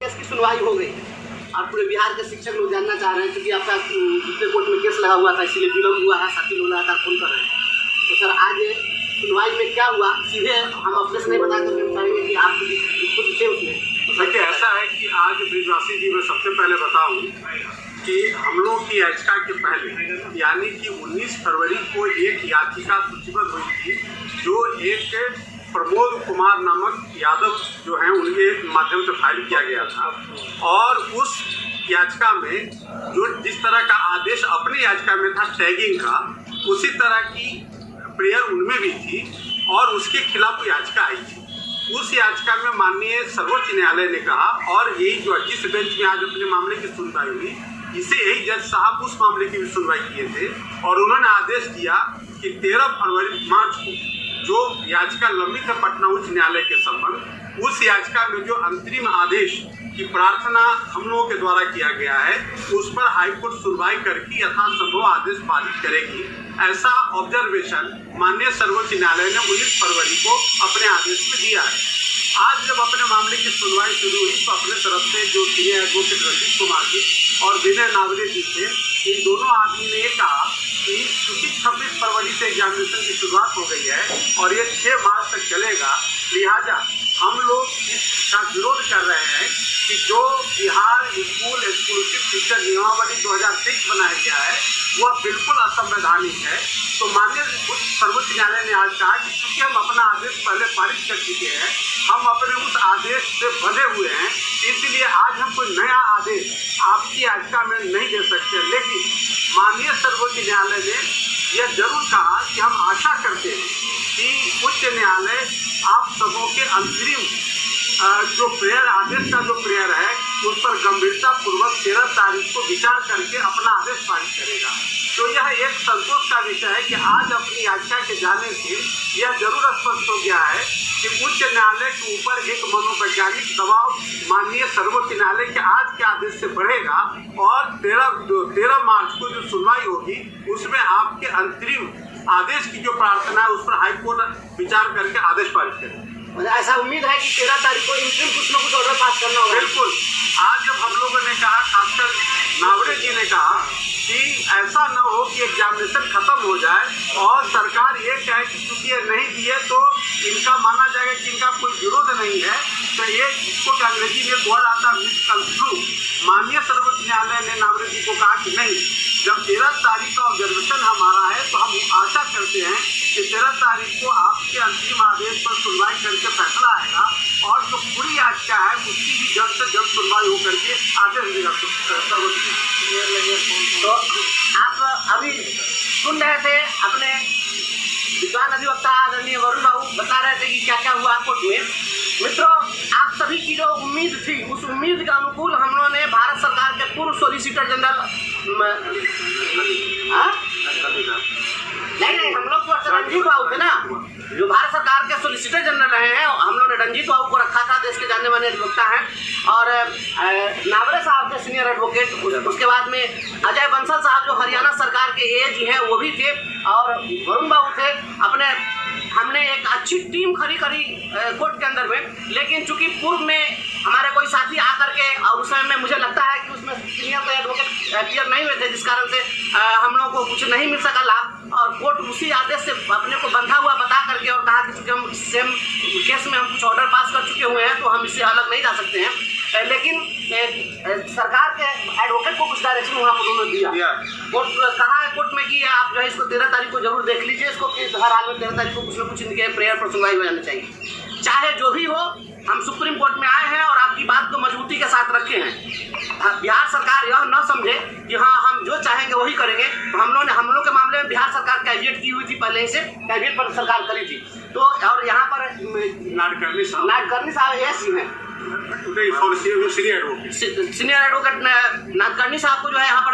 Case की सुनवाई हो गई और पूरे बिहार के शिक्षक लोग जानना चाह रहे हैं क्योंकि आपका दूसरे कोर्ट में केस लगा हुआ था, इसलिए विलम्ब हुआ है, साथी लोग लगातार फोन कर रहे हैं। तो सर आज सुनवाई में क्या हुआ, सीधे हम अपने से नहीं बता करके चाहेंगे कि आप खुद थे उसमें। देखिए ऐसा है कि आज ब्रिजवासी जी मैं सबसे पहले बताऊं कि हम लोग की याचिका के पहले यानी कि 19 फरवरी को एक याचिका सूचीबद्ध हुई थी जो एक प्रमोद कुमार नामक यादव जो हैं उनके माध्यम से फाइल किया गया था और उस याचिका में जो जिस तरह का आदेश अपनी याचिका में था टैगिंग का, उसी तरह की प्रेयर उनमें भी थी और उसके खिलाफ याचिका आई थी। उस याचिका में माननीय सर्वोच्च न्यायालय ने कहा और यही जो जिस बेंच में आज अपने मामले की सुनवाई हुई इसे यही जज साहब उस मामले की भी सुनवाई किए थे और उन्होंने आदेश दिया कि 13 मार्च को जो याचिका लंबित है पटना उच्च न्यायालय के संबंध, उस याचिका में जो अंतरिम आदेश की प्रार्थना हम लोगों के द्वारा किया गया है उस पर हाईकोर्ट सुनवाई करके यथासंभव आदेश पारित करेगी। ऐसा ऑब्जर्वेशन माननीय सर्वोच्च न्यायालय ने 19 फरवरी को अपने आदेश में दिया है। आज जब अपने मामले की सुनवाई शुरू हुई तो अपने तरफ से जो सीनियर एडवोकेट रंजीत कुमार जी और विनय नावरे जी थे, इन दोनों आदमी ने ये कहा कि चूंकि 26 फरवरी से एग्जामिनेशन की शुरुआत हो गई है और ये 6 मार्च तक चलेगा, लिहाजा हम लोग इसका विरोध कर रहे हैं कि जो बिहार स्कूल एक्सक्लूसिव टीचर नियमावली 2023 बनाया गया है वह बिल्कुल असंवैधानिक है। तो माननीय सर्वोच्च न्यायालय ने आज कहा कि चूंकि हम अपना आदेश पहले पारित कर चुके हैं, हम अपने उस आदेश से बंधे हुए हैं, इसलिए आज हम कोई नया आदेश आपकी याचिका में नहीं दे सकते। लेकिन माननीय सर्वोच्च न्यायालय ने यह जरूर कहा कि हम आशा करते हैं कि उच्च न्यायालय आप सबों के अंतरिम जो प्रेयर आदेश का जो प्रेयर है उस पर गंभीरता पूर्वक 13 तारीख को विचार करके अपना आदेश पारित करेगा। तो यह एक संतोष का विषय है कि आज अपनी याचिका के जाने से यह जरूर स्पष्ट हो गया है कि उच्च न्यायालय के ऊपर एक मनोवैज्ञानिक दबाव माननीय सर्वोच्च न्यायालय के आज के आदेश से बढ़ेगा और 13 मार्च को जो सुनवाई होगी उसमें आपके अंतरिम आदेश की जो प्रार्थना है उस पर हाईकोर्ट विचार करके आदेश पारित करेगा। ऐसा उम्मीद है कि 13 तारीख को इंटरिम कुछ न कुछ ऑर्डर पास करना होगा। बिल्कुल, आज जब हम लोगों ने कहा, खासकर नावरे जी ने कहा कि ऐसा न हो कि एग्जामिनेशन खत्म हो जाए और सरकार ये कहे कि चूंकि ये नहीं दिए तो इनका माना जाएगा कि इनका कोई विरोध नहीं है, तो ये इसको अंग्रेजी में वर्ड आता है मिसकंस्ट्रू। माननीय सर्वोच्च न्यायालय ने नावरे जी को कहा कि नहीं, जब 13 तारीख का ऑब्जर्वेशन हमारा है तो हम आशा करते हैं कि 13 तारीख को आपके अंतिम आदेश पर सुनवाई करके फैसला आएगा और जो पूरी याचिका है उसकी भी जल्द से जल्द सुनवाई होकर के आदेश देगा सर्वोच्च। तो आप अभी सुन रहे थे अपने विद्वान अधिवक्ता आदरणीय वरुण बाबू बता रहे थे कि क्या क्या हुआ कोर्ट में। मित्रों, आप सभी की जो उम्मीद थी उस उम्मीद के अनुकूल हम लोगों ने भारत सरकार के पूर्व सॉलिसिटर जनरल नहीं हम लोग तो रंजीत बाबू थे ना, जो भारत सरकार के सॉलिसिटर जनरल रहे हैं, हम लोगों ने रंजीत बाबू को रखा था, देश के जानने माने अधिवक्ता हैं, और नावरे साहब थे सीनियर एडवोकेट, उसके बाद में अजय बंसल साहब जो हरियाणा सरकार के एजी हैं वो भी थे, और वरुण बाबू थे। अपने हमने एक अच्छी टीम खड़ी करी कोर्ट के अंदर में, लेकिन चूंकि पूर्व में हमारे कोई साथी आकर के और उस समय में मुझे लगता है कि उसमें सीनियर कोई एडवोकेट क्लियर नहीं हुए थे, जिस कारण से हम लोगों को कुछ नहीं मिल सका लाभ, और कोर्ट उसी आदेश से अपने को बंधा हुआ बता करके और कहा कि चूंकि हम सेम केस में हम कुछ ऑर्डर पास कर चुके हुए हैं तो हम इससे अलग नहीं जा सकते हैं। लेकिन सरकार के एडवोकेट को कुछ डायरेक्शन वहाँ पर उन्होंने दिया। कोर्ट कहा है कोर्ट में कि आप जो है इसको 13 तारीख को जरूर देख लीजिए, इसको हर हाल में 13 तारीख को कुछ न कुछ इनके प्रेयर पर सुनवाई हो जानी चाहिए। चाहे जो भी हो, हम सुप्रीम कोर्ट में आए हैं और आपकी बात को मजबूती के साथ रखे हैं। बिहार सरकार यह न समझे कि हाँ हम जो चाहेंगे वही करेंगे। तो हम लोग के मामले में बिहार सरकार कैबिनेट की हुई थी, पहले ही से कैबिनेट पर सरकार करी थी। तो और यहाँ पर नाडकर्णी साहब एस हैं, सीनियर एडवोकेट नाडकर्णी साहब को जो है यहाँ पर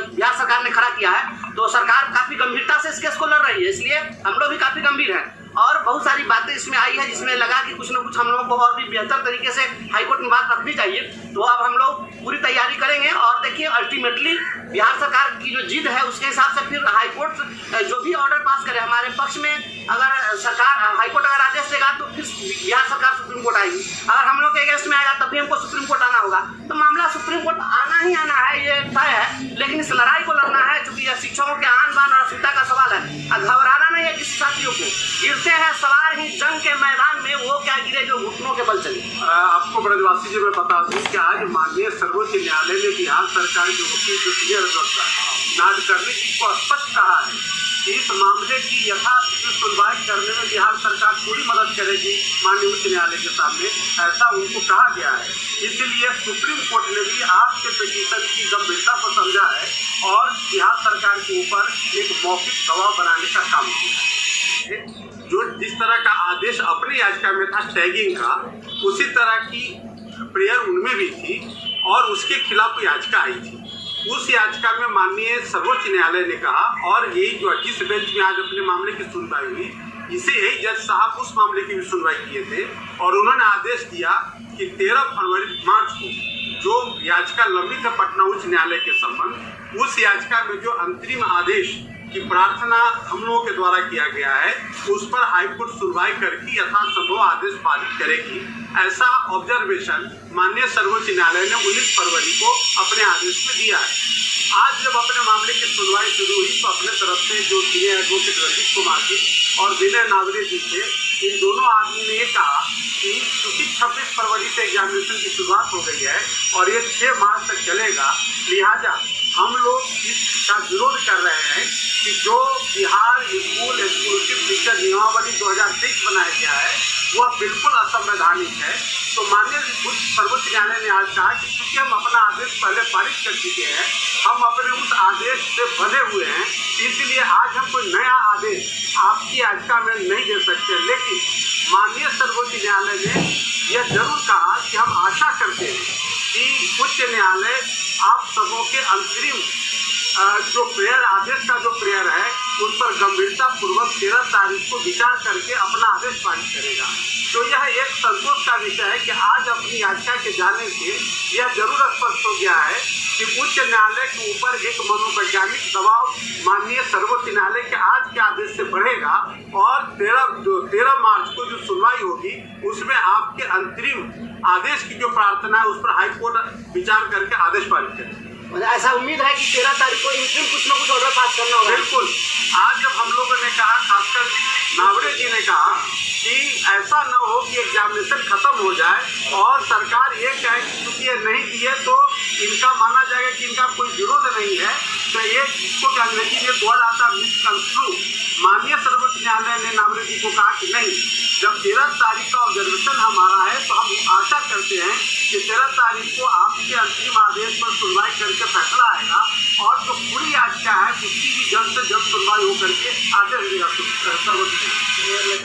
बिहार सरकार ने खड़ा किया है। तो सरकार काफी गंभीरता से इस केस को लड़ रही है, इसलिए हम लोग भी काफी गंभीर हैं और बहुत सारी बातें इसमें आई है जिसमें लगा कि कुछ ना कुछ हम लोगों को और भी बेहतर तरीके से हाईकोर्ट में बात रखनी चाहिए। तो अब हम लोग पूरी तैयारी करेंगे और देखिए अल्टीमेटली बिहार सरकार की जो जिद है उसके हिसाब से फिर हाईकोर्ट जो भी ऑर्डर पास करे हमारे पक्ष में, अगर सरकार हाईकोर्ट अगर आदेश देगा तो फिर बिहार सरकार सुप्रीम कोर्ट आएगी, अगर हम लोग के अगेंस्ट में आएगा तब भी हमको सुप्रीम कोर्ट आना होगा। तो मामला सुप्रीम कोर्ट आना ही आना है, ये तय है। लेकिन इस लड़ाई को लड़ना है क्योंकि यह शिक्षकों के आन बान और अस्मिता का सवाल है। घबराना नहीं है किसी साथियों को, गिरते हैं सवार ही जंग के मैदान में, वो क्या गिरे जो घुटनों के बल चले। आपको ब्रजवासी जी मैं बता दूं कि आज माननीय सर्वोच्च न्यायालय ने बिहार सरकार के वकील जो सीनियर अधिवक्ता नाडकर्णी जी को स्पष्ट कहा है कि इस मामले की यथास्थिति सुनवाई करने में बिहार सरकार पूरी मदद करेगी माननीय उच्च न्यायालय के सामने, ऐसा उनको कहा गया है। इसलिए सुप्रीम कोर्ट ने भी आपके पिटीशन की गंभीरता को समझा है और बिहार सरकार के ऊपर एक मौखिक दबाव बनाने का काम किया है। जो जिस तरह का आदेश अपनी याचिका में था टैगिंग का, उसी तरह की प्रेयर उनमें भी थी और उसके खिलाफ याचिका आई थी। उस याचिका में माननीय सर्वोच्च न्यायालय ने कहा, और यही जो जिस बेंच में आज अपने मामले की सुनवाई हुई, इसे यही जज साहब उस मामले की भी सुनवाई किए थे और उन्होंने आदेश दिया कि 13 मार्च को जो याचिका लंबित है पटना उच्च न्यायालय के संबंध, उस याचिका में जो अंतरिम आदेश की प्रार्थना हम लोगों के द्वारा किया गया है उस पर हाईकोर्ट सुनवाई करके यथासंभव आदेश पारित करेगी। ऐसा ऑब्जर्वेशन माननीय सर्वोच्च न्यायालय ने 19 फरवरी को अपने आदेश में दिया है। आज जब अपने मामले की सुनवाई शुरू हुई तो अपने तरफ से जो सीनियर एडवोकेट रंजीत कुमार जी और विनय नावरे जी थे, इन दोनों आदमी ने ये कहा कि चूंकि 26 फरवरी से एग्जामिनेशन की शुरुआत हो गई है और ये 6 मार्च तक चलेगा, लिहाजा हम लोग इसका विरोध कर रहे हैं कि जो बिहार स्कूल एक्सक्लूसिव टीचर नियमावली 2023 बनाया गया है वह बिल्कुल असंवैधानिक है। तो माननीय सर्वोच्च न्यायालय ने आज कहा कि चूंकि हम अपना आदेश पहले पारित कर चुके हैं, हम अपने उस आदेश से बंधे हुए हैं, इसलिए आज हम कोई नया आदेश आपकी याचिका में नहीं दे सकते। लेकिन माननीय सर्वोच्च न्यायालय ने यह जरूर कहा कि हम आशा करते हैं कि उच्च न्यायालय आप सबों के अंतरिम जो प्रेयर आदेश का जो प्रेयर है उस पर गंभीरता पूर्वक 13 तारीख को विचार करके अपना आदेश पारित करेगा। तो यह एक संतोष का विषय है कि आज अपनी याचिका के जाने से यह जरूर स्पष्ट हो गया है कि उच्च न्यायालय के ऊपर एक मनोवैज्ञानिक दबाव माननीय सर्वोच्च न्यायालय के आज के आदेश से बढ़ेगा और 13 मार्च को जो सुनवाई होगी उसमें आपके अंतरिम आदेश की जो प्रार्थना है उस पर हाईकोर्ट विचार करके आदेश पारित करेगा। ऐसा उम्मीद है कि 13 तारीख को इंटरिम कुछ न कुछ ऑर्डर पास करना होगा। बिल्कुल, आज जब हम लोगों ने कहा, खासकर नावरे जी ने कहा कि ऐसा न हो कि एग्जामिनेशन खत्म हो जाए और सरकार ये कहे कि चूंकि ये नहीं दिए तो इनका माना जाएगा कि इनका कोई विरोध नहीं है, तो ये इसको अंग्रेजी में वर्ड आता मिसकंस्ट्रू। माननीय सर्वोच्च न्यायालय ने नावरे जी को कहा कि नहीं, जब 13 तारीख का ऑब्जर्वेशन हमारा है तो हम आशा करते हैं कि 13 तारीख को आपके अंतिम आदेश पर सुनवाई करके फैसला आएगा और जो पूरी याचिका है उसकी भी जल्द से जल्द सुनवाई होकर के आदेश देगा सर्वोच्च न्यायालय।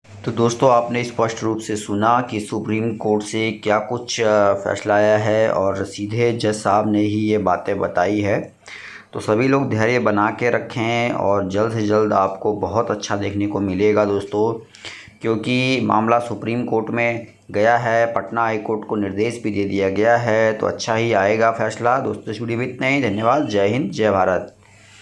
तो दोस्तों, आपने स्पष्ट रूप से सुना कि सुप्रीम कोर्ट से क्या कुछ फैसला आया है और सीधे जज साहब ने ही ये बातें बताई है। तो सभी लोग धैर्य बना के रखें और जल्द से जल्द आपको बहुत अच्छा देखने को मिलेगा दोस्तों, क्योंकि मामला सुप्रीम कोर्ट में गया है, पटना हाई कोर्ट को निर्देश भी दे दिया गया है, तो अच्छा ही आएगा फैसला। दोस्तों, इस वीडियो में इतना ही। धन्यवाद। जय हिंद, जय भारत।